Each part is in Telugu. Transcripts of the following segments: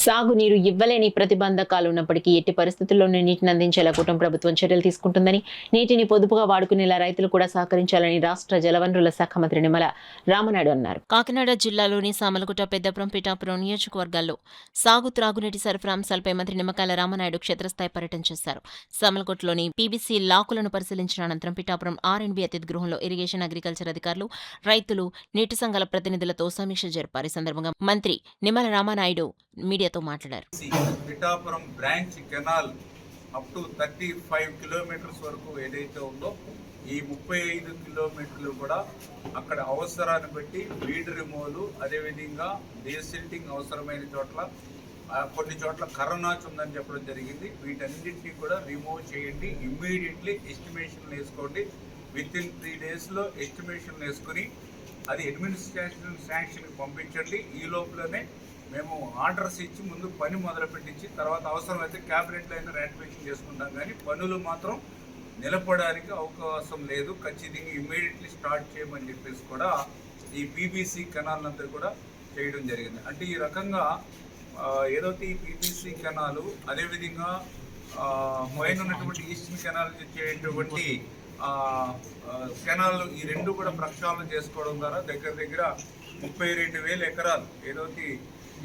సాగునీరు ఇవ్వలేని ప్రతిబంధకాలు ఉన్నప్పటికీ ఎట్టి పరిస్థితుల్లోనూ నీటిని అందించేలా కూటమి ప్రభుత్వం చర్యలు తీసుకుంటుందని, నీటిని పొదుపుగా వాడుకునేలా రైతులు కూడా సహకరించాలని రాష్ట్ర జలవనరుల శాఖ మంత్రి నిమ్మల రామనాయుడు అన్నారు. కాకినాడ జిల్లాలోని సామలగుట్ట, పెద్దపురం, పిఠాపురం నియోజకవర్గాల్లో సాగు, త్రాగునీటి సరఫరా అంశాలపై మంత్రి నిమ్మకాయల రామనాయుడు క్షేత్రస్థాయి పర్యటన చేశారు. సామలగుట్టలోని పీబీసీ లాకులను పరిశీలించిన అనంతరం పిఠాపురం ఆర్ఎండ్బీ అతిథి గృహంలో ఇరిగేషన్, అగ్రికల్చర్ అధికారులు, రైతులు, నీటి సంఘాల ప్రతినిధులతో సమీక్ష జరిపారు. ఈ సందర్భంగా మంత్రి నిమ్మల రామనాయుడు మీడియాతో మాట్లాడారు. Pithapuram branch canal up to 35 kilometres వరకు ఏదైతే ఉందో ఈ 35 కిలోమీటర్లు కూడా అక్కడ అవసరాన్ని బట్టి వీడ్ రిమూవల్, అదేవిధంగా డీసిల్టింగ్ అవసరమైన చోట్ల కొన్ని చోట్ల కరోనాచ్ ఉందని చెప్పడం జరిగింది. వీటన్నింటినీ కూడా రిమూవ్ చేయండి, ఇమ్మీడియట్లీ ఎస్టిమేషన్ వేసుకోండి. విత్ ఇన్ 3 డేస్లో ఎస్టిమేషన్ వేసుకుని అది అడ్మినిస్ట్రేషన్ శాంక్షన్కి పంపించండి. ఈ లోపలనే మేము ఆర్డర్స్ ఇచ్చి ముందు పని మొదలు పెట్టించి తర్వాత అవసరమైతే క్యాబినెట్లో అయినా రాటిఫికేషన్ చేసుకుంటాం. కానీ పనులు మాత్రం నిలపడానికి అవకాశం లేదు. ఖచ్చితంగా ఇమ్మీడియట్లీ స్టార్ట్ చేయమని చెప్పేసి కూడా ఈ పీబీసీ కెనాల్ అంతా కూడా చేయడం జరిగింది. అంటే ఈ రకంగా ఏదైతే ఈ పీబీసీ కెనాలు, అదేవిధంగా పైన ఉన్నటువంటి ఈస్టర్న్ కెనాల్ చేసేటువంటి కెనాల్, ఈ రెండు కూడా ప్రక్షాళన చేసుకోవడం ద్వారా దగ్గర 32,000 ఎకరాలు ఏదైతే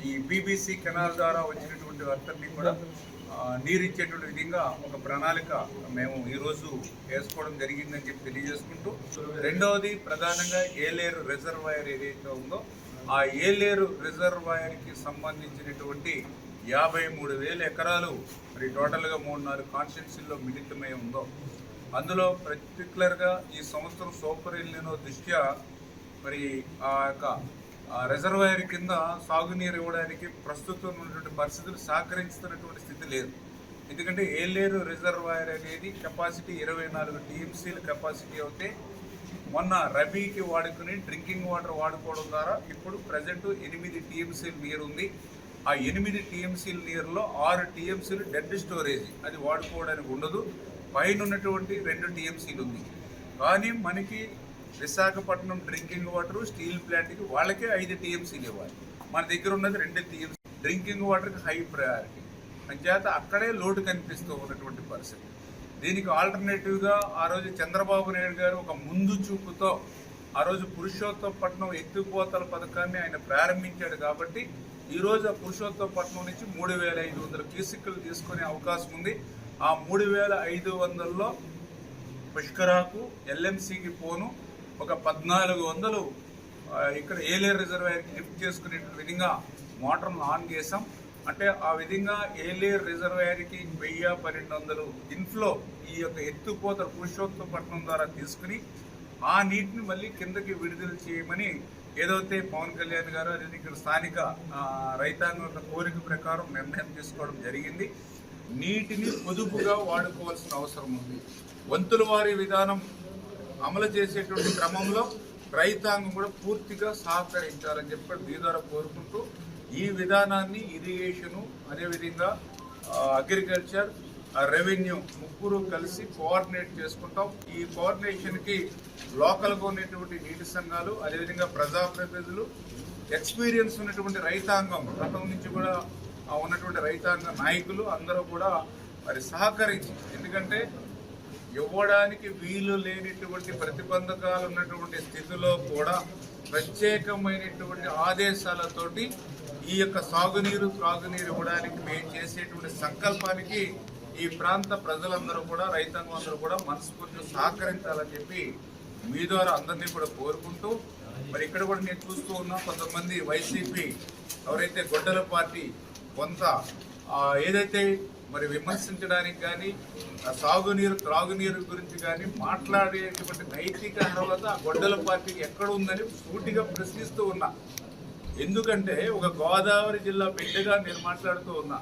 ఈ పీబీసీ కెనాల్ ద్వారా వచ్చినటువంటి వర్తన్ని కూడా నీరిచ్చేటువంటి విధంగా ఒక ప్రణాళిక మేము ఈరోజు వేసుకోవడం జరిగిందని చెప్పి తెలియజేసుకుంటూ, రెండవది ప్రధానంగా ఏలేరు రిజర్వాయర్ ఏదైతే ఉందో ఆ ఏలేరు రిజర్వాయర్కి సంబంధించినటువంటి 53,000 ఎకరాలు మరి టోటల్గా 3-4 కాన్స్టిట్యున్సీల్లో మిళితమై ఉందో అందులో పర్టికులర్గా ఈ సంవత్సరం సూపర్ ఎల్నినో దృష్ట్యా మరి ఆ యొక్క రిజర్వాయర్ కింద సాగునీరు ఇవ్వడానికి ప్రస్తుతం ఉన్నటువంటి పరిస్థితులు సహకరించుతున్నటువంటి స్థితి లేదు. ఎందుకంటే ఏలేరు రిజర్వాయర్ అనేది కెపాసిటీ 24 టీఎంసీల కెపాసిటీ అవుతే మొన్న రబీకి వాడుకుని డ్రింకింగ్ వాటర్ వాడుకోవడం ద్వారా ఇప్పుడు ప్రజెంట్ 8 టీఎంసీల నీరు ఉంది. ఆ 8 టీఎంసీల నీరులో 6 టీఎంసీలు డెడ్ స్టోరేజ్, అది వాడుకోవడానికి ఉండదు. పైన ఉన్నటువంటి 2 టీఎంసీలు ఉంది. కానీ మనకి విశాఖపట్నం డ్రింకింగ్ వాటర్ స్టీల్ ప్లాంట్కి వాళ్ళకే 5 టీఎంసీలు ఇవ్వాలి. మన దగ్గర ఉన్నది 2 టీఎంసీ. డ్రింకింగ్ వాటర్కి హై ప్రయారిటీ అంచేత అక్కడే లోటు కనిపిస్తూ ఉన్నటువంటి పరిస్థితి. దీనికి ఆల్టర్నేటివ్గా ఆ రోజు చంద్రబాబు నాయుడు గారు ఒక ముందు చూపుతో ఆ రోజు పురుషోత్తపట్నం ఎత్తిపోతల పథకాన్ని ఆయన ప్రారంభించాడు. కాబట్టి ఈరోజు ఆ పురుషోత్తపట్నం నుంచి 3,500 క్యూసెక్కులు తీసుకునే అవకాశం ఉంది. ఆ 3,500లో పుష్కరాకు, ఎల్ఎంసీకి పోను ఒక 1,400 ఇక్కడ ఏలేరు రిజర్వాయర్కి లిఫ్ట్ చేసుకునే విధంగా మోటార్ను ఆన్ చేసాం. అంటే ఆ విధంగా ఏలేరు రిజర్వాయర్కి 1,000-1,200 ఇన్ఫ్లో ఈ యొక్క ఎత్తుపోతల పురుషోత్తపట్నం ద్వారా తీసుకుని ఆ నీటిని మళ్ళీ కిందకి విడుదల చేయమని ఏదైతే పవన్ కళ్యాణ్ గారు అదే ఇక్కడ స్థానిక రైతాంగం యొక్క కోరిక ప్రకారం నిర్ణయం తీసుకోవడం జరిగింది. నీటిని పొదుపుగా వాడుకోవాల్సిన అవసరం ఉంది. వంతుల వారి విధానం అమలు చేసేటువంటి క్రమంలో రైతాంగం కూడా పూర్తిగా సహకరించాలని చెప్పి మీ ద్వారా కోరుకుంటూ ఈ విధానాన్ని ఇరిగేషను, అదేవిధంగా అగ్రికల్చర్, రెవెన్యూ ముగ్గురు కలిసి కోఆర్డినేట్ చేసుకుంటాం. ఈ కోఆర్డినేషన్కి లోకల్గా ఉన్నటువంటి నీటి సంఘాలు, అదేవిధంగా ప్రజాప్రతినిధులు, ఎక్స్పీరియన్స్ ఉన్నటువంటి రైతాంగం, గతం నుంచి కూడా ఉన్నటువంటి రైతాంగ నాయకులు అందరూ కూడా మరి సహకరించి, ఎందుకంటే ఇవ్వడానికి వీలు లేనిటువంటి ప్రతిబంధకాలు ఉన్నటువంటి స్థితిలో కూడా ప్రత్యేకమైనటువంటి ఆదేశాలతోటి ఈ యొక్క సాగునీరు, త్రాగునీరు ఇవ్వడానికి మేము చేసేటువంటి సంకల్పానికి ఈ ప్రాంత ప్రజలందరూ కూడా, రైతాంగం అందరూ కూడా మనస్ఫూర్తిగా సహకరించాలని చెప్పి మీ ద్వారా అందరినీ కూడా కోరుకుంటూ, మరి ఇక్కడ కూడా నేను చూస్తూ ఉన్నా కొంతమంది వైసీపీ ఎవరైతే గొడ్డల పార్టీ కొంత ఏదైతే మరి విమర్శించడానికి కానీ సాగునీరు, త్రాగునీరు గురించి కానీ మాట్లాడేటువంటి నైతిక అర్హత ఆ గొడ్డల పార్టీకి ఎక్కడ ఉందని సూటిగా ప్రశ్నిస్తూ ఉన్నా. ఎందుకంటే ఒక గోదావరి జిల్లా బిడ్డగా నేను మాట్లాడుతూ ఉన్నా.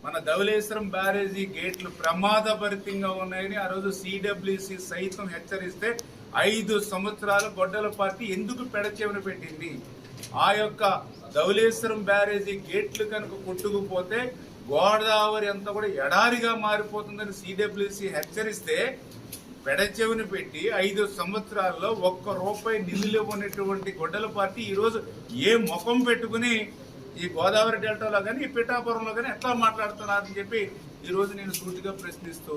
మన ధవళేశ్వరం బ్యారేజీ గేట్లు ప్రమాదభరితంగా ఉన్నాయని ఆ రోజు సిడబ్ల్యూసి సైతం హెచ్చరిస్తే 5 సంవత్సరాలు గొడ్డల పార్టీ ఎందుకు పెడచెవిన పెట్టింది? ఆ యొక్క ధవళేశ్వరం బ్యారేజీ గేట్లు కనుక కొట్టుకుపోతే గోదావరి అంతా కూడా ఎడారిగా మారిపోతుందని సిడబ్ల్యూసి హెచ్చరిస్తే పెడచెవిని పెట్టి 5 సంవత్సరాల్లో ఒక్క రూపాయి నిధులు ఇవ్వనటువంటి గొడ్డల పార్టీ ఈరోజు ఏ ముఖం పెట్టుకుని ఈ గోదావరి డెల్టాలో కానీ ఈ పిఠాపురంలో కానీ ఎట్లా మాట్లాడుతున్నారని చెప్పి ఈరోజు నేను సూటిగా ప్రశ్నిస్తూ